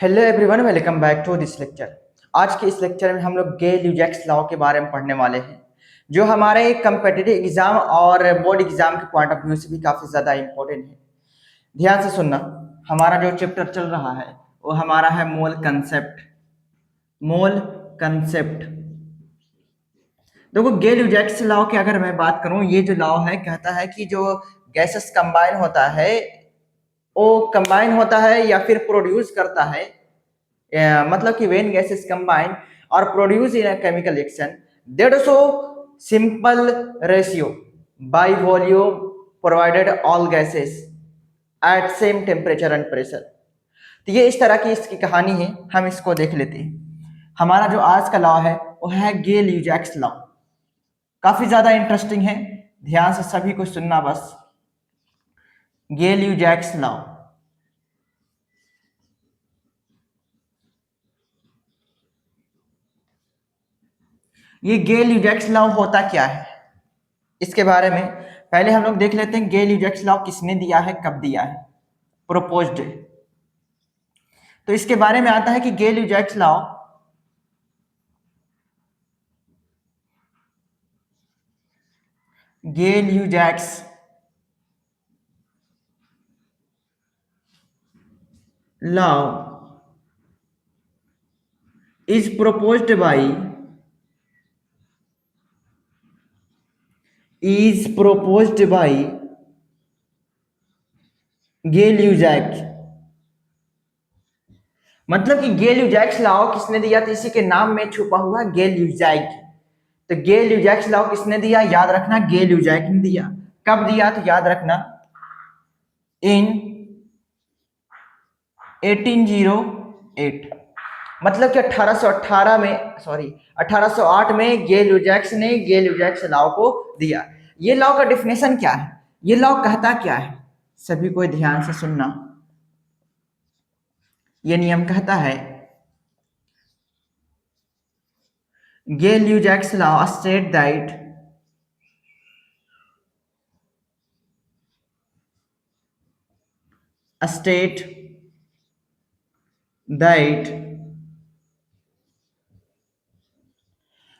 Hello everyone, welcome back to this lecture. आज के इस लेक्चर में हम लोग गेल-यूजैक्स लॉ के बारे में पढ़ने वाले हैं, जो हमारे कम्पिटिटिव एग्जाम और बोर्ड एग्जाम के पॉइंट ऑफ व्यू से भी काफ़ी ज़्यादा इम्पोर्टेंट है। ध्यान से सुनना। हमारा जो चैप्टर चल रहा है वो हमारा है मोल कंसेप्ट। मोल कंसेप्ट। देखो, गेल-यूजैक्स लॉ की अगर मैं बात करूँ, ये जो लॉ है कहता है कि जो गैसेस कंबाइन होता है वो कंबाइन होता है या फिर प्रोड्यूस करता है। मतलब कि when gases combine or produce in a chemical reaction, that show simple ratio by volume provided all gases at same temperature and pressure। तो ये इस तरह की इसकी कहानी है, हम इसको देख लेते हैं। हमारा जो आज का लॉ है वो है गेल-यूजैक्स लॉ। काफी ज्यादा इंटरेस्टिंग है, ध्यान से सभी को सुनना बस। गेल-यूजैक्स लॉ। ये गेल-यूजैक्स लॉ होता क्या है, इसके बारे में पहले हम लोग देख लेते हैं। गेल-यूजैक्स लॉ किसने दिया है, कब दिया है, प्रोपोज्ड है। तो इसके बारे में आता है कि Gay Lussac law Gay Lussac law is proposed by Gay Lussac. मतलब कि गेल-यूजैक्स लॉ किसने दिया, तो इसी के नाम में छुपा हुआ गेल-यूजैक। तो गेल-यूजैक्स लॉ किसने दिया, याद रखना, गेल-यूजैक ने दिया। कब दिया तो याद रखना, इन 1808। मतलब कि 1818 में, सॉरी 1808 में गेल-यूजैक्स ने गेल-यूजैक्स लॉ को दिया। ये लॉ का डिफिनेशन क्या है, ये लॉ कहता क्या है, सभी को ध्यान से सुनना। ये नियम कहता है, Gay Lussac law state that state that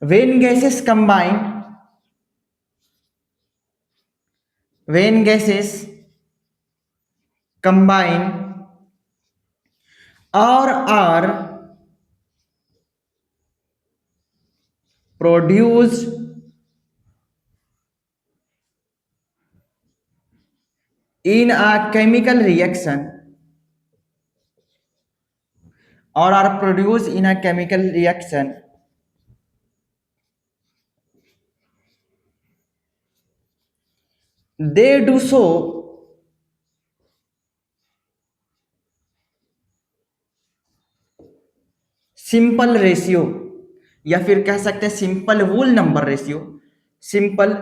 when gases combine or are produced in a chemical reaction or are produced in a chemical reaction, they do so simple ratio, या फिर कह सकते हैं simple wool number ratio, simple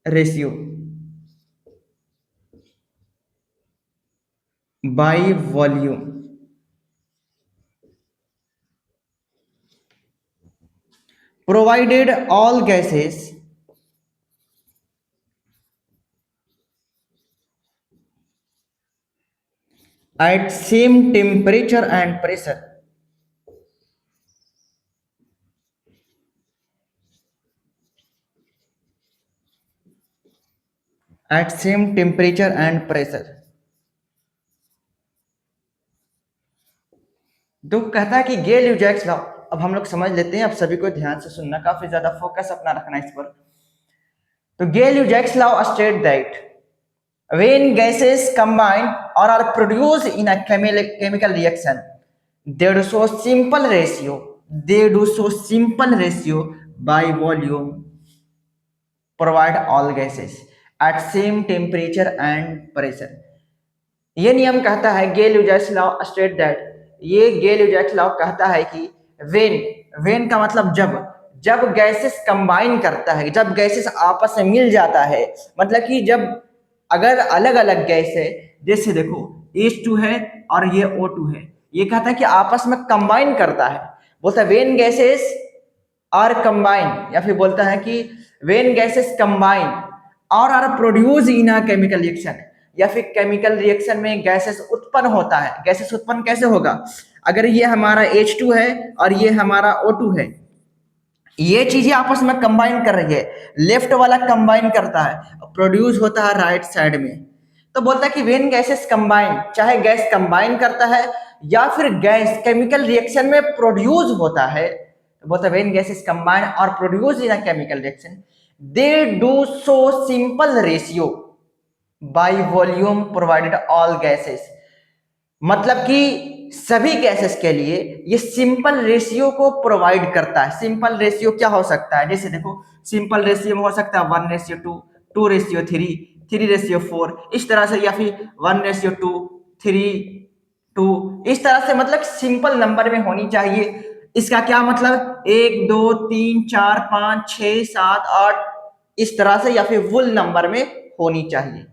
ratio by volume. Provided all gases at same temperature and pressure। at same temperature and pressure। तो कहता है कि Gay Lussac law, अब हम लोग समझ लेते हैं। अब सभी को ध्यान से सुनना, काफी ज्यादा फोकस अपना रखना इस पर। तो Gay Lussac law state that when gases combine or are produced in a chemical reaction, they do so simple ratio by volume provide all gases at same temperature and pressure। ये नियम कहता है, गेल-यूजैक्स लॉ स्टेट दैट, ये गेल-यूजैक्स law कहता है कि when का मतलब जब गैसेस कंबाइन करता है, जब गैसेस आपस में मिल जाता है, मतलब कि जब अगर अलग अलग गैस है, जैसे देखो H2 है और ये O2 है, ये कहता है कि आपस में कंबाइन करता है। बोलता है वेन गैसेस आर कंबाइन, या फिर बोलता है कि वेन गैसेस कंबाइन और are produce in a chemical reaction, या फिर केमिकल रिएक्शन में गैसेस उत्पन्न होता है। गैसेस उत्पन्न कैसे होगा, अगर ये हमारा H2 है और ये हमारा O2 है, ये चीजें आपस में कंबाइन कर रही है, लेफ्ट वाला कंबाइन करता है, प्रोड्यूस होता है राइट साइड में। तो बोलता है कि व्हेन गैसेस कंबाइन, चाहे गैस कंबाइन करता है या फिर गैस केमिकल रिएक्शन में प्रोड्यूस होता है, तो बोलता है व्हेन गैसेस कंबाइन और produce in a chemical reaction they do so simple ratio by volume provided all gases. मतलब कि सभी गैसेस के लिए ये सिंपल रेशियो को प्रोवाइड करता है। सिंपल रेशियो क्या हो सकता है, जैसे देखो सिंपल रेशियो में हो सकता है 1:2, 2:3, 3:4, इस तरह से, या फिर 1:2, 3:2, इस तरह से। मतलब सिंपल नंबर में होनी चाहिए। इसका क्या मतलब 1 2 3 4 5 6 7 8 इस तरह से, या फिर फुल नंबर में होनी चाहिए।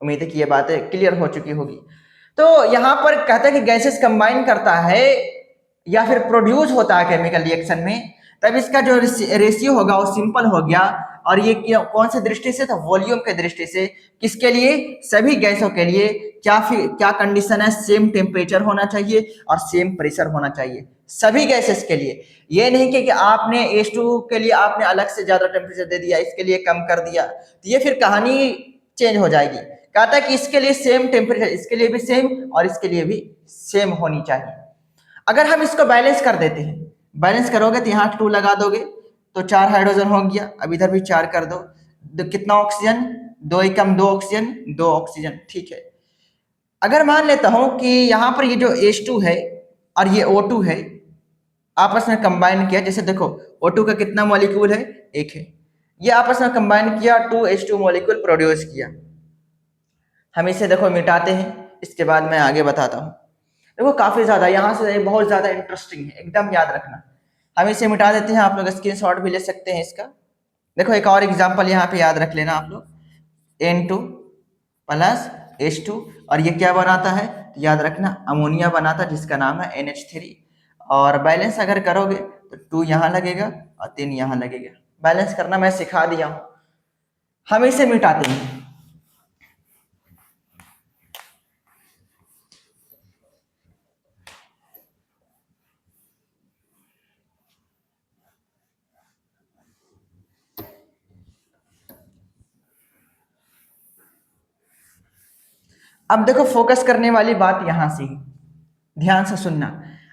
उम्मीद है कि ये बातें क्लियर हो चुकी होगी। तो यहां पर कहता है कि गैसेस कंबाइन करता है या फिर प्रोड्यूस होता है केमिकल रिएक्शन में, तब इसका जो रेशियो होगा वो सिंपल हो गया। और ये कौन से दृष्टि से, तो वॉल्यूम के दृष्टि से। किसके लिए, सभी गैसों के लिए। क्या कंडीशन है, सेम टेम्परेचर होना चाहिए और सेम प्रेशर होना चाहिए सभी गैसेस के लिए। ये नहीं कि आपने H2 के लिए आपने अलग से ज्यादा टेम्परेचर दे दिया, इसके लिए कम कर दिया, तो ये फिर कहानी चेंज हो जाएगी। कहता है कि इसके लिए सेम टेम्परेचर, इसके लिए भी सेम और इसके लिए भी सेम होनी चाहिए। अगर हम इसको बैलेंस कर देते हैं, बैलेंस करोगे तो यहाँ 2 लगा दोगे तो 4 हाइड्रोजन हो गया। अब इधर भी 4 कर दो, कितना ऑक्सीजन, 2 एकम 2 ऑक्सीजन, 2 ऑक्सीजन, ठीक है। अगर मान लेता हूं कि यहाँ पर ये जो H2 है और ये O2 है, आपस में कंबाइन किया। जैसे देखो O2 का कितना मॉलिक्यूल है, 1 है। ये आपस में कंबाइन किया, 2H2 मॉलिक्यूल प्रोड्यूस किया। हम इसे देखो मिटाते हैं, इसके बाद मैं आगे बताता हूँ। देखो काफी ज्यादा यहाँ से बहुत ज्यादा इंटरेस्टिंग है, एकदम याद रखना। हम इसे मिटा देते हैं, आप लोग स्क्रीनशॉट भी ले सकते हैं इसका। देखो एक और एग्जांपल यहाँ पे याद रख लेना आप लोग, N2 प्लस H2, और ये क्या बनाता है, तो याद रखना अमोनिया बनाता है जिसका नाम है NH3। और बैलेंस अगर करोगे तो 2 यहाँ लगेगा और 3 यहाँ लगेगा। बैलेंस करना मैं सिखा दिया हूँ। हम इसे मिटाते हैं। अब देखो फोकस करने वाली बात यहाँ से ही, ध्यान से सुनना।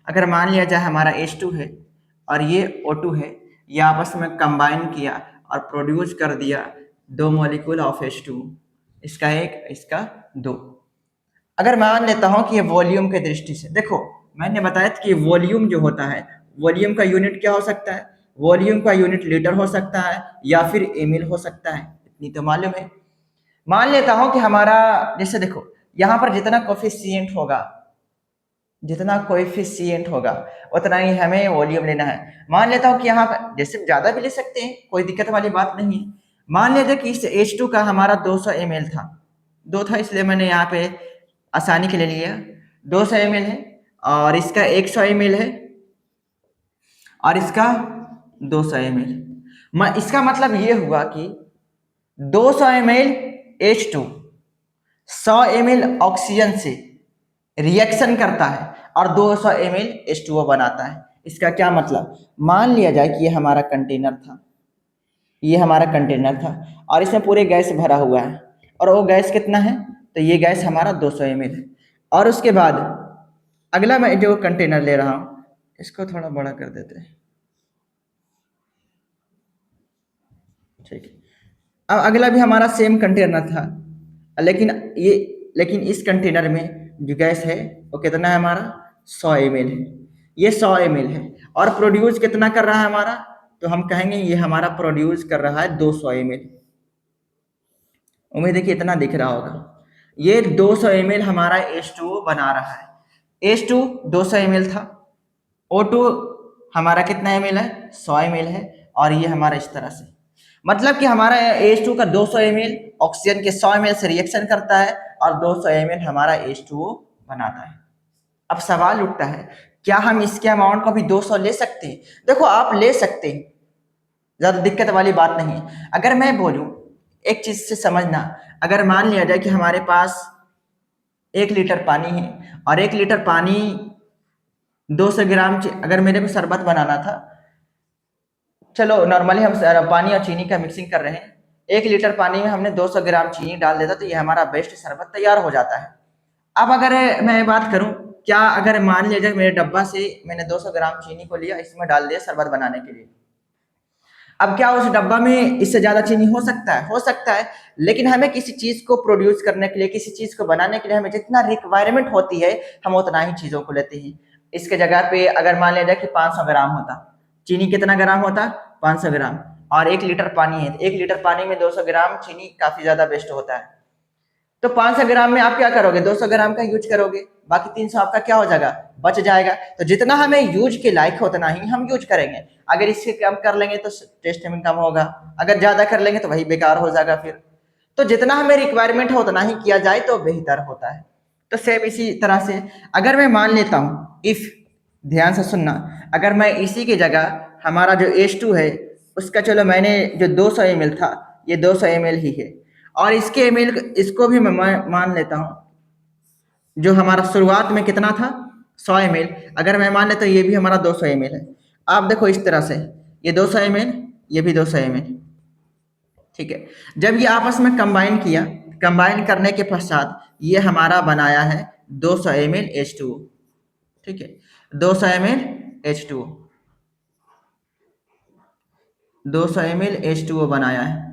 अगर मान लिया जाए हमारा H2 है और ये O2 है, ये आपस में कंबाइन किया और प्रोड्यूस कर दिया 2 मॉलिक्यूल ऑफ H2, इसका 1 इसका 2। अगर मान लेता हूं कि ये वॉल्यूम के दृष्टि से, देखो मैंने बताया था कि वॉल्यूम जो होता है, वॉल्यूम का यूनिट क्या हो सकता है, वॉल्यूम का यूनिट लीटर हो सकता है या फिर ml हो सकता है, इतनी तो मालूम है। मान लेता हूं कि हमारा, जैसे देखो यहाँ पर जितना कोफिशिएंट होगा, जितना कोएफिशिएंट होगा उतना ही हमें वॉल्यूम लेना है। मान लेता हूं कि यहाँ पर जैसे ज्यादा भी ले सकते हैं, कोई दिक्कत वाली बात नहीं है। मान लीजिए कि इस H2 का हमारा 200 ml था, 2 था इसलिए मैंने यहाँ पे आसानी के लिए लिया। 200 ml है और इसका 100 ml है और इसका 200 ml। इसका मतलब ये हुआ कि 200 ml H2 100 ml ऑक्सीजन से रिएक्शन करता है और 200 ml H2O बनाता है। इसका क्या मतलब, मान लिया जाए कि ये हमारा कंटेनर था, ये हमारा कंटेनर था और इसमें पूरे गैस भरा हुआ है, और वो गैस कितना है, तो ये गैस हमारा 200 ml है। और उसके बाद अगला मैं जो कंटेनर ले रहा हूँ, इसको थोड़ा बड़ा कर देते हैं, ठीक है। अब अगला भी हमारा सेम कंटेनर था, लेकिन इस कंटेनर में जो गैस है वो कितना है हमारा, 100 ml है। ये 100 ml है और प्रोड्यूस कितना कर रहा है हमारा, तो हम कहेंगे ये हमारा प्रोड्यूस कर रहा है 200 ml। उम्मीद है कि इतना दिख रहा होगा। ये 200 ml हमारा H2O बना रहा है। H2 200 ml था, O2 हमारा कितना ml है, 100 ml है, और ये हमारा इस तरह से, मतलब कि हमारा H2 का 200 ml ऑक्सीजन के 100 ml से रिएक्शन करता है और 200 ml हमारा H2O बनाता है। अब सवाल उठता है, क्या हम इसके अमाउंट को भी 200 ले सकते हैं? देखो आप ले सकते हैं, ज्यादा दिक्कत वाली बात नहीं है। अगर मैं बोलूं, एक चीज से समझना, अगर मान लिया जाए कि हमारे पास 1 लीटर पानी है और 1 लीटर पानी 200 ग्राम अगर मेरे को शरबत बनाना था, चलो नॉर्मली हम पानी और चीनी का मिक्सिंग कर रहे हैं, 1 लीटर पानी में हमने 200 ग्राम चीनी डाल देता तो ये हमारा बेस्ट शरबत तैयार हो जाता है। अब अगर मैं बात करूं, क्या अगर मान लीजिए मेरे डब्बा से मैंने 200 ग्राम चीनी को लिया, इसमें डाल दिया शरबत बनाने के लिए, अब क्या उस डब्बा में इससे ज्यादा चीनी हो सकता है? हो सकता है, लेकिन हमें किसी चीज को प्रोड्यूस करने के लिए, किसी चीज को बनाने के लिए हमें जितना रिक्वायरमेंट होती है हम उतना ही चीजों को लेते हैं। इसके जगह पे अगर मान लिया जाए कि 500 ग्राम होता, चीनी कितना ग्राम होता? 500 ग्राम। और 1 लीटर पानी है, 1 लीटर पानी में 200 ग्राम चीनी काफी ज्यादा बेस्ट होता है। तो 500 ग्राम में आप क्या करोगे? 200 ग्राम का यूज करोगे, बाकी 300 आपका क्या हो जाएगा? बच जाएगा। तो जितना हमें यूज के लायक हो उतना ही हम यूज करेंगे। अगर इससे कम कर लेंगे तो टेस्ट में कम होगा, अगर ज्यादा कर लेंगे तो वही बेकार हो जाएगा फिर। तो जितना हमें रिक्वायरमेंट हो उतना ही किया जाए तो बेहतर होता है। तो सेम इसी तरह से अगर मैं मान लेता हूँ, इफ, ध्यान से सुनना, अगर मैं इसी की जगह हमारा जो H2 है उसका, चलो मैंने जो 200 ml था, ये 200 ml ही है, और इसके एमएल इसको भी मैं मान लेता हूँ, जो हमारा शुरुआत में कितना था 100 ml, अगर मैं मान लेता हूँ ये भी हमारा 200 ml है। आप देखो इस तरह से, ये 200 ml, ये भी 200 ml, ठीक है। जब ये आपस में कंबाइन किया, कंबाइन करने के पश्चात ये हमारा बनाया है 200 ml H2O, ठीक है। 200 ml H2O, 200 ml H2O बनाया है।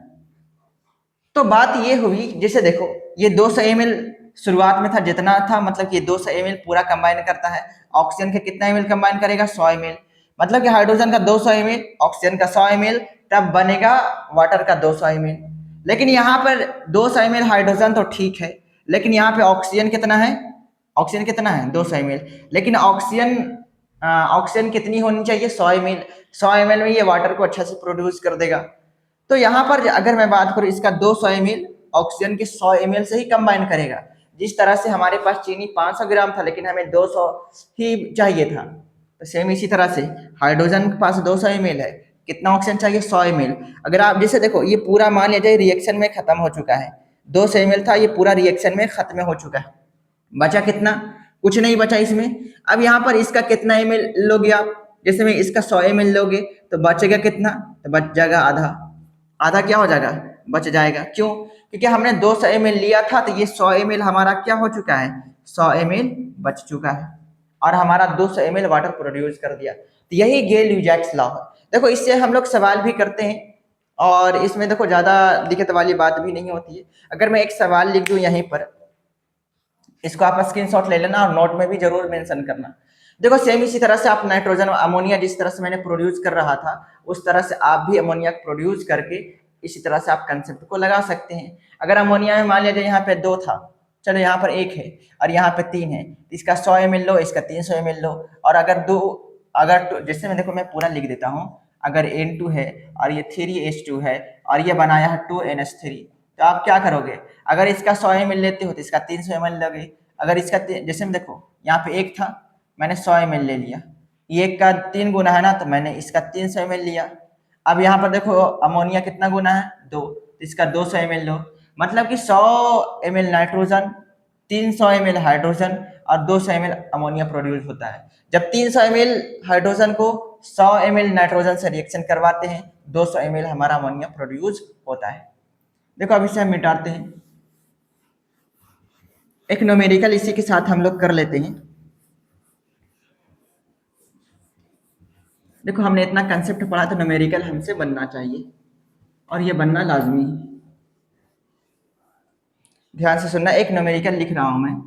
तो बात ये हुई, जैसे देखो ये 200 ml शुरुआत में था, जितना था मतलब कि ये 200 ml पूरा कंबाइन करता है। ऑक्सीजन के कितना ml कंबाइन करेगा? 100 ml। मतलब कि हाइड्रोजन का 200 ml, ऑक्सीजन का 100 ml, तब बनेगा वाटर का 200 ml। लेकिन यहाँ पर 200 ml हाइड्रोजन तो ठीक है, लेकिन यहाँ पे ऑक्सीजन कितना है? ऑक्सीजन कितना है? 200 ml। लेकिन ऑक्सीजन ऑक्सीजन कितनी होनी चाहिए? 100 ml। 100 ml में ये वाटर को अच्छा से प्रोड्यूस कर देगा। तो यहाँ पर अगर मैं बात करूँ, इसका 200 ml ऑक्सीजन के 100 ml से ही कंबाइन करेगा। जिस तरह से हमारे पास चीनी 500 ग्राम था लेकिन हमें 200 ही चाहिए था, तो सेम इसी तरह से हाइड्रोजन के पास 200 ml है, कितना ऑक्सीजन चाहिए? 100 ml। अगर आप जैसे देखो ये पूरा मान लिया जाए रिएक्शन में खत्म हो चुका है, 200 ml था, ये पूरा रिएक्शन में खत्म हो चुका है, बचा कितना? कुछ नहीं बचा इसमें। अब यहाँ पर इसका कितना ml लोगे आप? जैसे में इसका 100 ml लोगे तो बचेगा कितना? तो बच जाएगा आधा। आधा क्या हो जाएगा? बच जाएगा। क्यों? क्योंकि हमने 200 ml लिया था तो ये 100 ml हमारा क्या हो चुका है? 100 ml बच चुका है, और हमारा 200 ml वाटर प्रोड्यूस कर दिया। तो यही गेल यूजैक्स लॉ है। देखो इससे हम लोग सवाल भी करते हैं, और इसमें देखो ज्यादा दिक्कत वाली बात भी नहीं होती है। अगर मैं एक सवाल लिख दूं यहीं पर, इसको आप स्क्रीनशॉट ले लेना और नोट में भी जरूर मेंशन करना। देखो सेम इसी तरह से आप नाइट्रोजन अमोनिया जिस तरह से मैंने प्रोड्यूस कर रहा था, उस तरह से आप भी अमोनिया प्रोड्यूस करके इसी तरह से आप कंसेप्ट को लगा सकते हैं। अगर अमोनिया में मान लीजिए यहाँ पे 2 था, चलो यहाँ पर 1 है और यहाँ पे 3 है, तो इसका 100 ml लो, इसका 300 ml लो। और अगर दो, अगर जैसे मैं देखो मैं पूरा लिख देता हूँ, अगर N2 है और ये 3H2 है और ये बनाया है 2NH3, तो आप क्या करोगे? अगर इसका 100 ml लेते हो तो इसका 300 ml लोगे। अगर इसका जैसे में देखो यहाँ पे 1 था, मैंने 100 ml ले लिया, ये 1 का 3 गुना है ना, तो मैंने इसका 300 ml लिया। अब यहाँ पर देखो अमोनिया कितना गुना है? 2, तो इसका 200 ml लो। मतलब कि 100 ml नाइट्रोजन, 300 ml हाइड्रोजन और 200 ml अमोनिया प्रोड्यूस होता है। जब 300 ml हाइड्रोजन को 100 ml नाइट्रोजन से रिएक्शन करवाते हैं, 200 ml हमारा अमोनिया प्रोड्यूस होता है। देखो अब इसे हम मिटाते हैं, एक न्यूमेरिकल इसी के साथ हम लोग कर लेते हैं। देखो हमने इतना कंसेप्ट पढ़ा तो न्यूमेरिकल हमसे बनना चाहिए, और ये बनना लाजमी है। ध्यान से सुनना, एक न्यूमेरिकल लिख रहा हूं मैं।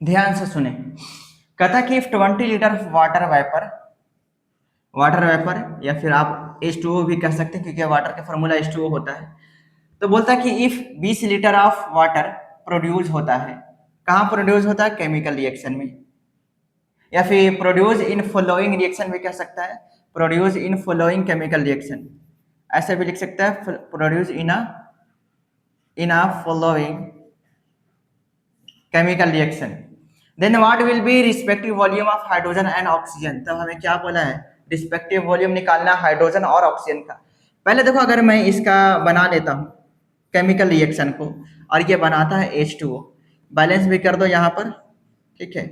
ध्यान से सुने। कहता कि if 20 litre of water vapour या फिर आप H2O भी कह सकते हैं क्योंकि वाटर का फॉर्मूला H2O होता है। तो बोलता है कि if 20 litre of water produce होता है, कहाँ प्रोड्यूस होता है? केमिकल रिएक्शन में, या फिर प्रोड्यूस इन फॉलोइंग रिएक्शन भी कह सकता है, produce in following chemical reaction, ऐसे भी लिख सकता है, produce in a following chemical reaction, then what will be respective volume of hydrogen and oxygen. तब हमें क्या बोला है? रिस्पेक्टिव वॉल्यूम निकालना हाइड्रोजन और ऑक्सीजन का। पहले देखो, अगर मैं इसका बना लेता हूँ केमिकल रिएक्शन को, और ये बनाता है H2O, बैलेंस भी कर दो यहाँ पर, ठीक है।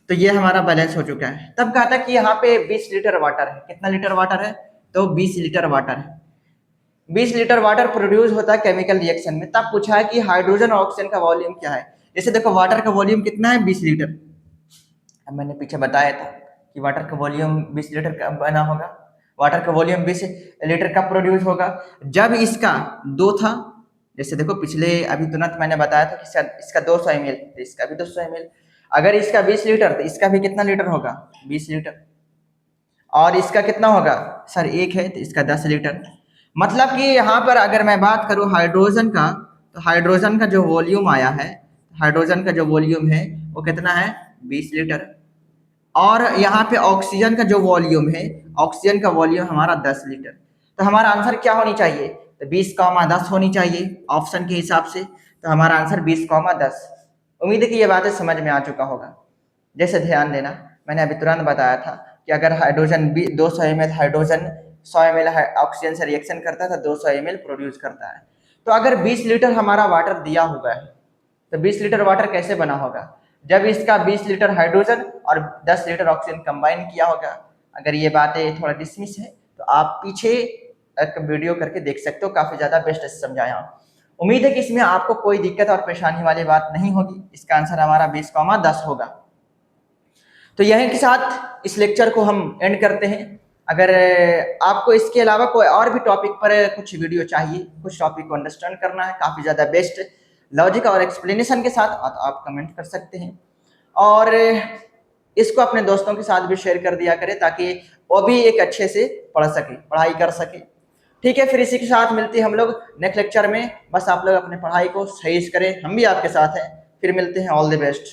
तो ये हमारा बैलेंस हो चुका है। तब कहा था कि यहाँ पे 20 लीटर वाटर है। कितना लीटर वाटर है? तो 20 लीटर वाटर है। 20 लीटर वाटर प्रोड्यूस होता है केमिकल रिएक्शन में। तब पूछा है कि हाइड्रोजन और ऑक्सीजन का वॉल्यूम क्या है। जैसे देखो, वाटर का वॉल्यूम कितना है? 20 लीटर। अब मैंने पीछे बताया था कि वाटर का वॉल्यूम 20 लीटर का बना होगा। वाटर का वॉल्यूम 20 लीटर का प्रोड्यूस होगा जब इसका 2 था। जैसे देखो, पिछले अभी तुरंत मैंने बताया था कि इसका 200 ml, तो इसका भी 200 ml। अगर इसका 20 लीटर तो इसका भी कितना लीटर होगा? 20 लीटर। और इसका कितना होगा? सर 1 है तो इसका 10 लीटर। मतलब कि यहाँ पर अगर मैं बात करूँ हाइड्रोजन का, तो हाइड्रोजन का जो वॉल्यूम आया है, हाइड्रोजन का जो वॉल्यूम है वो कितना है? 20 लीटर। और यहाँ पे ऑक्सीजन का जो वॉल्यूम है, ऑक्सीजन का वॉल्यूम हमारा 10 लीटर। तो हमारा आंसर क्या होनी चाहिए? तो 20, 10 होनी चाहिए ऑप्शन के हिसाब से। तो हमारा आंसर 20, 10। उम्मीद है कि ये बातें समझ में आ चुका होगा। जैसे ध्यान देना, मैंने अभी तुरंत बताया था कि अगर hydrogen 200 ml hydrogen 100 ml oxygen से रिएक्शन करता है तो 200 ml प्रोड्यूस करता है। तो अगर 20 लीटर हमारा वाटर दिया हुआ है, तो 20 लीटर वाटर कैसे बना होगा? जब इसका 20 लीटर हाइड्रोजन और 10 लीटर ऑक्सीजन कंबाइन किया होगा। अगर ये बातें थोड़ा डिसमिस है तो आप पीछे एक वीडियो करके देख सकते हो, काफी ज्यादा बेस्ट से समझाया। उम्मीद है कि इसमें आपको कोई दिक्कत और परेशानी वाली बात नहीं होगी। इसका आंसर हमारा 20, 10 होगा। तो यहीं के साथ इस लेक्चर को हम एंड करते हैं। अगर आपको इसके अलावा कोई और भी टॉपिक पर कुछ वीडियो चाहिए, कुछ टॉपिक को अंडरस्टैंड करना है काफ़ी ज़्यादा बेस्ट लॉजिक और एक्सप्लेनेशन के साथ, तो आप कमेंट कर सकते हैं। और इसको अपने दोस्तों के साथ भी शेयर कर दिया करें ताकि वो भी एक अच्छे से पढ़ सके, पढ़ाई कर सके। ठीक है, फिर इसी के साथ मिलते हैं हम लोग नेक्स्ट लेक्चर में। बस आप लोग अपने पढ़ाई को सही से करें, हम भी आपके साथ हैं। फिर मिलते हैं। All the best.